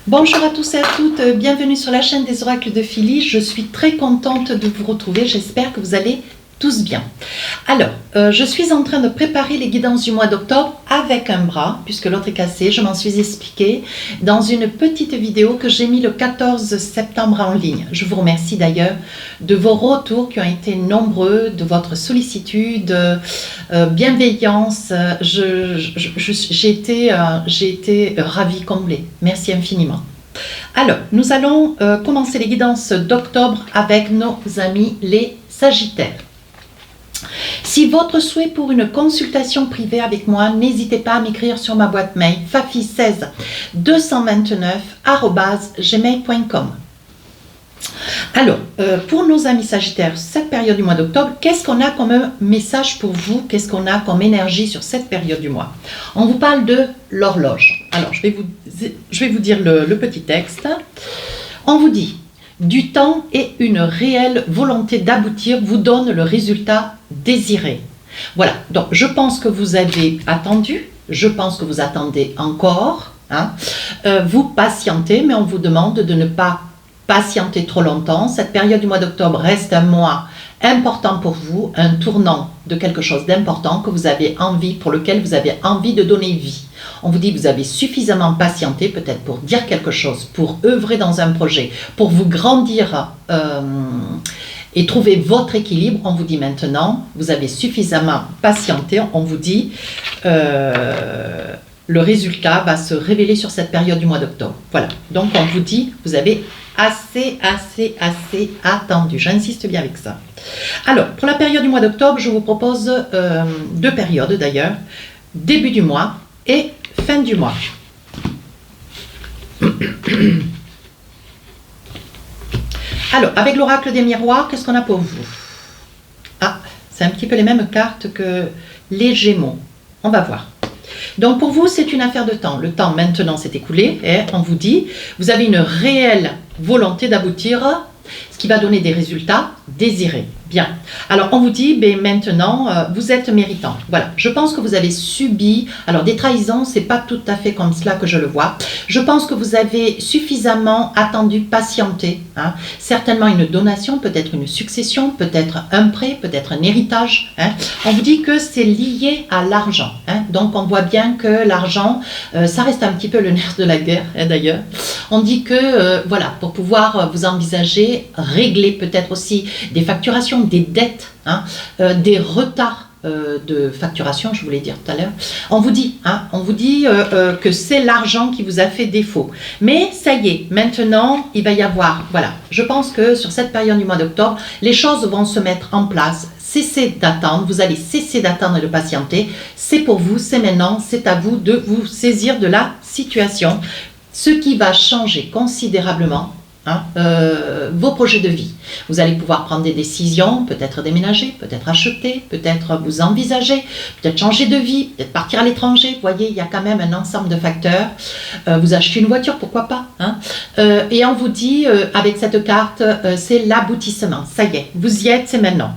Bonjour à tous et à toutes, bienvenue sur la chaîne des oracles de Philly. Je suis très contente de vous retrouver, j'espère que vous allez tous bien. Alors, je suis en train de préparer les guidances du mois d'octobre avec un bras, puisque l'autre est cassé, je m'en suis expliqué dans une petite vidéo que j'ai mis le 14 septembre en ligne. Je vous remercie d'ailleurs de vos retours qui ont été nombreux, de votre sollicitude, bienveillance. J'ai été ravie, comblée. Merci infiniment. Alors, nous allons commencer les guidances d'octobre avec nos amis les Sagittaires. Si votre souhait pour une consultation privée avec moi, n'hésitez pas à m'écrire sur ma boîte mail fafi16 229@gmail.com. Alors, pour nos amis Sagittaires, cette période du mois d'octobre, qu'est-ce qu'on a comme message pour vous? Qu'est-ce qu'on a comme énergie sur cette période du mois? On vous parle de l'horloge. Alors, je vais vous dire le petit texte. On vous dit: du temps et une réelle volonté d'aboutir vous donnent le résultat désiré. Voilà, donc je pense que vous avez attendu, je pense que vous attendez encore, vous patientez, mais on vous demande de ne pas patienter trop longtemps. Cette période du mois d'octobre reste un mois important pour vous, un tournant de quelque chose d'important que vous avez envie, pour lequel vous avez envie de donner vie. On vous dit que vous avez suffisamment patienté, peut-être pour dire quelque chose, pour œuvrer dans un projet, pour vous grandir et trouver votre équilibre. On vous dit maintenant, vous avez suffisamment patienté. On vous dit le résultat va se révéler sur cette période du mois d'octobre. Voilà, donc on vous dit, vous avez assez attendu. J'insiste bien avec ça. Alors, pour la période du mois d'octobre, je vous propose deux périodes d'ailleurs. Début du mois et fin du mois. Alors, avec l'oracle des miroirs, qu'est-ce qu'on a pour vous? Ah, c'est un petit peu les mêmes cartes que les Gémeaux. On va voir. Donc pour vous, c'est une affaire de temps. Le temps maintenant s'est écoulé et on vous dit, vous avez une réelle volonté d'aboutir, ce qui va donner des résultats désirés. Bien. Alors on vous dit, maintenant, vous êtes méritant. Voilà. Je pense que vous avez subi, alors des trahisons, c'est pas tout à fait comme cela que je le vois. Je pense que vous avez suffisamment attendu, patienté. Certainement une donation, peut-être une succession, peut-être un prêt, peut-être un héritage. On vous dit que c'est lié à l'argent. Donc on voit bien que l'argent, ça reste un petit peu le nerf de la guerre d'ailleurs. On dit que, voilà, pour pouvoir vous envisager, régler peut-être aussi des facturations, des dettes, des retards de facturation, je voulais dire tout à l'heure. On vous dit, que c'est l'argent qui vous a fait défaut. Mais ça y est, maintenant, il va y avoir, voilà, je pense que sur cette période du mois d'octobre, les choses vont se mettre en place. Cessez d'attendre, vous allez cesser d'attendre et de patienter. C'est pour vous, c'est maintenant, c'est à vous de vous saisir de la situation. Ce qui va changer considérablement vos projets de vie. Vous allez pouvoir prendre des décisions, peut-être déménager, peut-être acheter, peut-être vous envisager, peut-être changer de vie, peut-être partir à l'étranger. Vous voyez, il y a quand même un ensemble de facteurs. Vous achetez une voiture, pourquoi pas, et on vous dit, avec cette carte, c'est l'aboutissement. Ça y est, vous y êtes, c'est maintenant.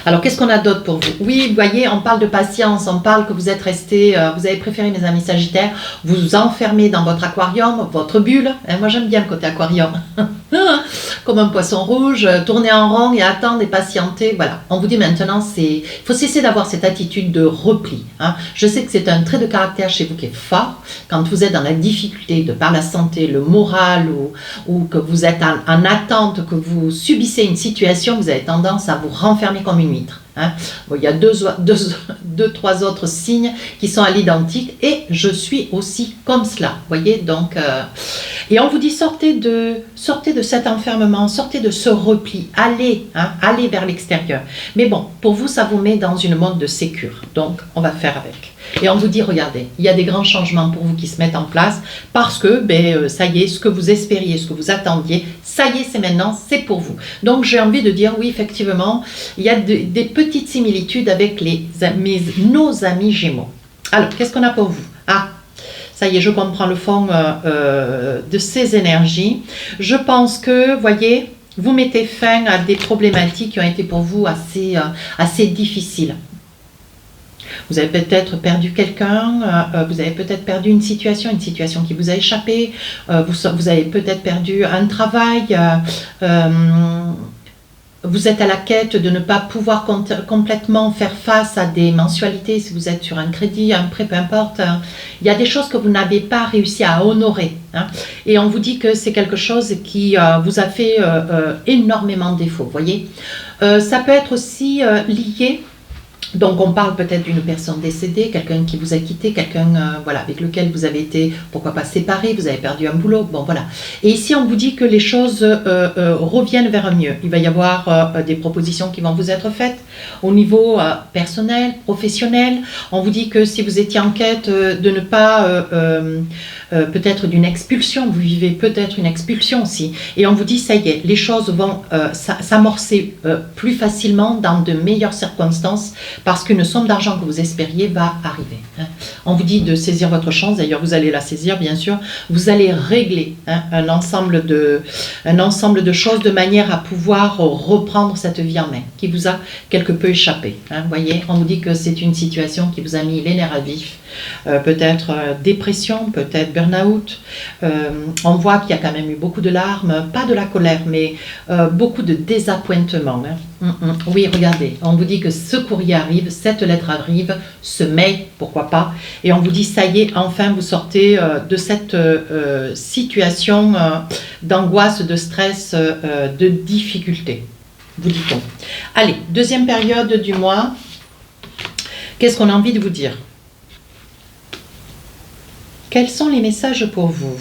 Alors, qu'est-ce qu'on a d'autre pour vous? Oui, vous voyez, on parle de patience, on parle que vous êtes resté, vous avez préféré, mes amis Sagittaires, vous enfermer dans votre aquarium, votre bulle. Moi, j'aime bien le côté aquarium. Comme un poisson rouge, tourner en rond et attendre et patienter. Voilà, on vous dit maintenant, il faut cesser d'avoir cette attitude de repli. Je sais que c'est un trait de caractère chez vous qui est fort. Quand vous êtes dans la difficulté de par la santé, le moral, ou que vous êtes en attente, que vous subissez une situation, vous avez tendance à vous renfermer comme une huître. Bon, il y a trois autres signes qui sont à l'identique et je suis aussi comme cela, voyez, donc et on vous dit sortez de cet enfermement, sortez de ce repli, allez vers l'extérieur. Mais bon, pour vous, ça vous met dans une mode de sécure, donc on va faire avec. Et on vous dit, regardez, il y a des grands changements pour vous qui se mettent en place parce que, ça y est, ce que vous espériez, ce que vous attendiez, ça y est, c'est maintenant, c'est pour vous. Donc, j'ai envie de dire, oui, effectivement, il y a des petites similitudes avec nos amis Gémeaux. Alors, qu'est-ce qu'on a pour vous? Ça y est, je comprends le fond de ces énergies. Je pense que, voyez, vous mettez fin à des problématiques qui ont été pour vous assez difficiles. Vous avez peut-être perdu quelqu'un, vous avez peut-être perdu une situation qui vous a échappé, vous avez peut-être perdu un travail, vous êtes à la quête de ne pas pouvoir complètement faire face à des mensualités, si vous êtes sur un crédit, un prêt, peu importe. Il y a des choses que vous n'avez pas réussi à honorer. Hein, et on vous dit que c'est quelque chose qui vous a fait énormément de défauts, voyez. Ça peut être aussi lié. Donc on parle peut-être d'une personne décédée, quelqu'un qui vous a quitté, quelqu'un voilà, avec lequel vous avez été, pourquoi pas séparé, vous avez perdu un boulot, bon voilà. Et ici on vous dit que les choses reviennent vers un mieux. Il va y avoir des propositions qui vont vous être faites au niveau personnel, professionnel. On vous dit que si vous étiez en quête de ne pas, peut-être d'une expulsion, vous vivez peut-être une expulsion aussi. Et on vous dit ça y est, les choses vont s'amorcer plus facilement dans de meilleures circonstances, parce qu'une somme d'argent que vous espériez va arriver. Hein. On vous dit de saisir votre chance, d'ailleurs vous allez la saisir bien sûr, vous allez régler un ensemble de choses de manière à pouvoir reprendre cette vie en main, qui vous a quelque peu échappé. Hein. Voyez, on vous dit que c'est une situation qui vous a mis les nerfs à vif, peut-être dépression, peut-être burn-out. On voit qu'il y a quand même eu beaucoup de larmes, pas de la colère, mais beaucoup de désappointement. Hein. Oui, regardez, on vous dit que ce courrier arrive, cette lettre arrive, ce mail, pourquoi pas, et on vous dit ça y est, enfin vous sortez de cette situation d'angoisse, de stress, de difficulté, vous dit-on. Allez, deuxième période du mois, qu'est-ce qu'on a envie de vous dire ? Quels sont les messages pour vous ?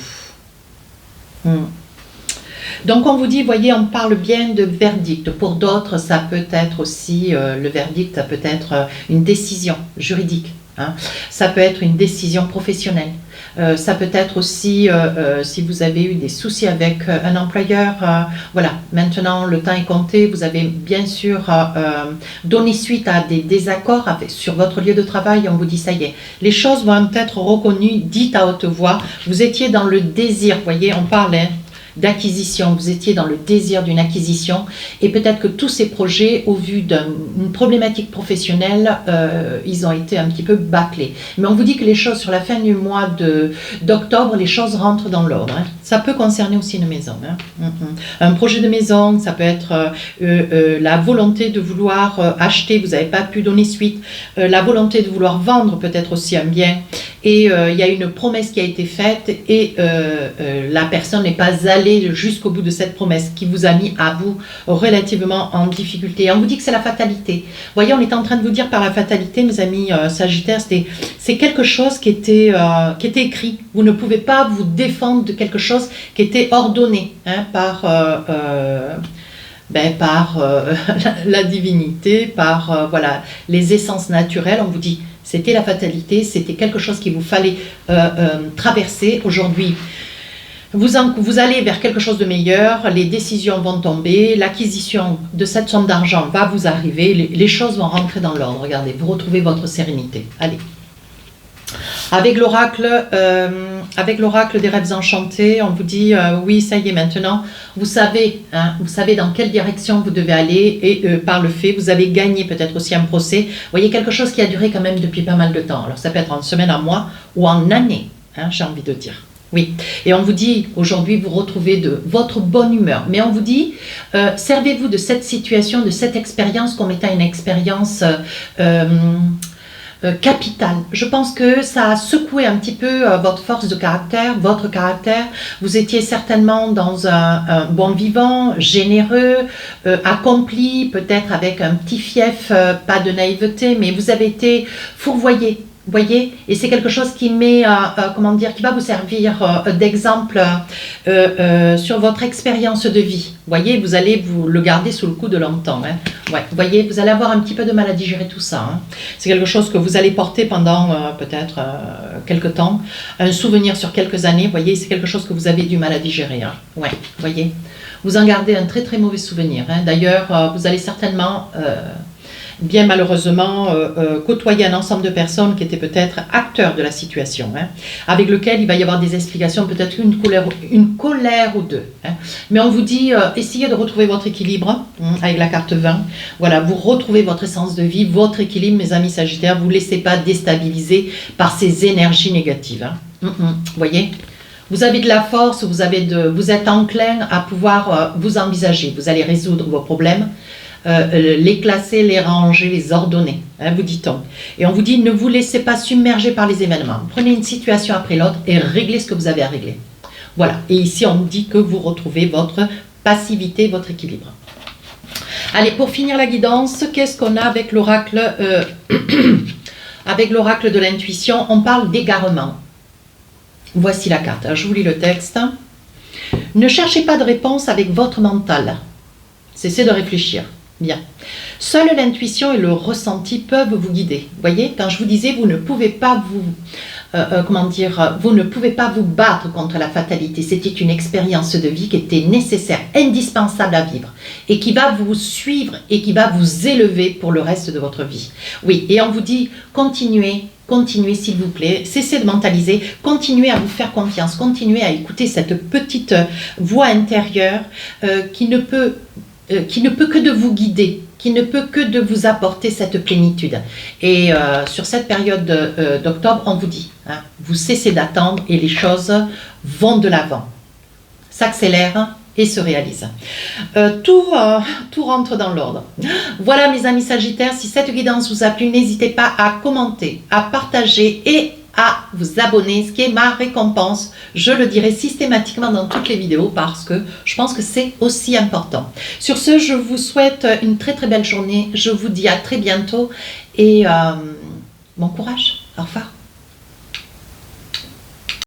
Donc on vous dit, voyez, on parle bien de verdict. Pour d'autres, ça peut être aussi, le verdict, ça peut être une décision juridique. Hein. Ça peut être une décision professionnelle. Ça peut être aussi, si vous avez eu des soucis avec un employeur, voilà, maintenant le temps est compté, vous avez bien sûr donné suite à des désaccords sur votre lieu de travail, on vous dit ça y est, les choses vont être reconnues, dites à haute voix, vous étiez dans le désir, voyez, on parle d'acquisition, vous étiez dans le désir d'une acquisition et peut-être que tous ces projets, au vu d'une problématique professionnelle, ils ont été un petit peu bâclés. Mais on vous dit que les choses sur la fin du mois d'octobre, les choses rentrent dans l'ordre. Hein. Ça peut concerner aussi une maison. Hein. Un projet de maison, ça peut être la volonté de vouloir acheter, vous n'avez pas pu donner suite, la volonté de vouloir vendre peut-être aussi un bien. Et il y a une promesse qui a été faite et la personne n'est pas allée jusqu'au bout de cette promesse qui vous a mis à vous relativement en difficulté. Et on vous dit que c'est la fatalité. Vous voyez, on est en train de vous dire par la fatalité, mes amis Sagittaires, c'est quelque chose qui était écrit. Vous ne pouvez pas vous défendre de quelque chose qui était ordonné hein, par la divinité, par voilà, les essences naturelles. On vous dit c'était la fatalité, c'était quelque chose qu'il vous fallait traverser. Aujourd'hui, vous allez vers quelque chose de meilleur, les décisions vont tomber, l'acquisition de cette somme d'argent va vous arriver, les choses vont rentrer dans l'ordre. Regardez, vous retrouvez votre sérénité. Allez. Avec l'oracle des rêves enchantés, on vous dit oui, ça y est, maintenant, vous savez dans quelle direction vous devez aller et par le fait, vous avez gagné peut-être aussi un procès. Vous voyez, quelque chose qui a duré quand même depuis pas mal de temps. Alors ça peut être en semaine, en mois ou en année, hein, j'ai envie de dire. Oui, et on vous dit, aujourd'hui, vous retrouvez de votre bonne humeur. Mais on vous dit, servez-vous de cette situation, de cette expérience comme étant une expérience capitale. Je pense que ça a secoué un petit peu votre force de caractère, votre caractère. Vous étiez certainement dans un bon vivant, généreux, accompli, peut-être avec un petit fief, pas de naïveté, mais vous avez été fourvoyé. Vous voyez, et c'est quelque chose qui met, comment dire, qui va vous servir d'exemple sur votre expérience de vie. Vous voyez, vous allez vous le garder sous le coude longtemps. Hein. Ouais, vous voyez, vous allez avoir un petit peu de mal à digérer tout ça. Hein. C'est quelque chose que vous allez porter pendant peut-être quelques temps, un souvenir sur quelques années. Vous voyez, c'est quelque chose que vous avez du mal à digérer. Hein. Ouais, vous voyez, vous en gardez un très très mauvais souvenir. Hein. D'ailleurs, vous allez certainement bien malheureusement côtoyer un ensemble de personnes qui étaient peut-être acteurs de la situation, hein, avec lequel il va y avoir des explications, peut-être une colère ou deux. Hein. Mais on vous dit, essayez de retrouver votre équilibre avec la carte 20. Voilà, vous retrouvez votre essence de vie, votre équilibre, mes amis Sagittaires. Vous ne laissez pas déstabiliser par ces énergies négatives. Hein. Vous voyez ? Vous avez de la force, vous êtes enclin à pouvoir vous envisager. Vous allez résoudre vos problèmes, les classer, les ranger, les ordonner, hein, vous dit-on. Et on vous dit, ne vous laissez pas submerger par les événements. Prenez une situation après l'autre et réglez ce que vous avez à régler. Voilà. Et ici, on dit que vous retrouvez votre passivité, votre équilibre. Allez, pour finir la guidance, qu'est-ce qu'on a avec l'oracle avec l'oracle de l'intuition? On parle d'égarement. Voici la carte. Alors, je vous lis le texte. Ne cherchez pas de réponse avec votre mental. Cessez de réfléchir. Bien. Seule l'intuition et le ressenti peuvent vous guider. Vous voyez, quand je vous disais, vous ne pouvez pas vous ne pouvez pas vous battre contre la fatalité. C'était une expérience de vie qui était nécessaire, indispensable à vivre et qui va vous suivre et qui va vous élever pour le reste de votre vie. Oui, et on vous dit, continuez s'il vous plaît, cessez de mentaliser, continuez à vous faire confiance, continuez à écouter cette petite voix intérieure qui ne peut que de vous guider, qui ne peut que de vous apporter cette plénitude. Et sur cette période d'octobre, on vous dit, hein, vous cessez d'attendre et les choses vont de l'avant, s'accélèrent et se réalisent. Tout rentre dans l'ordre. Voilà mes amis Sagittaires, si cette guidance vous a plu, n'hésitez pas à commenter, à partager et à vous abonner, ce qui est ma récompense. Je le dirai systématiquement dans toutes les vidéos parce que je pense que c'est aussi important. Sur ce, je vous souhaite une très très belle journée. Je vous dis à très bientôt et bon courage. Au revoir.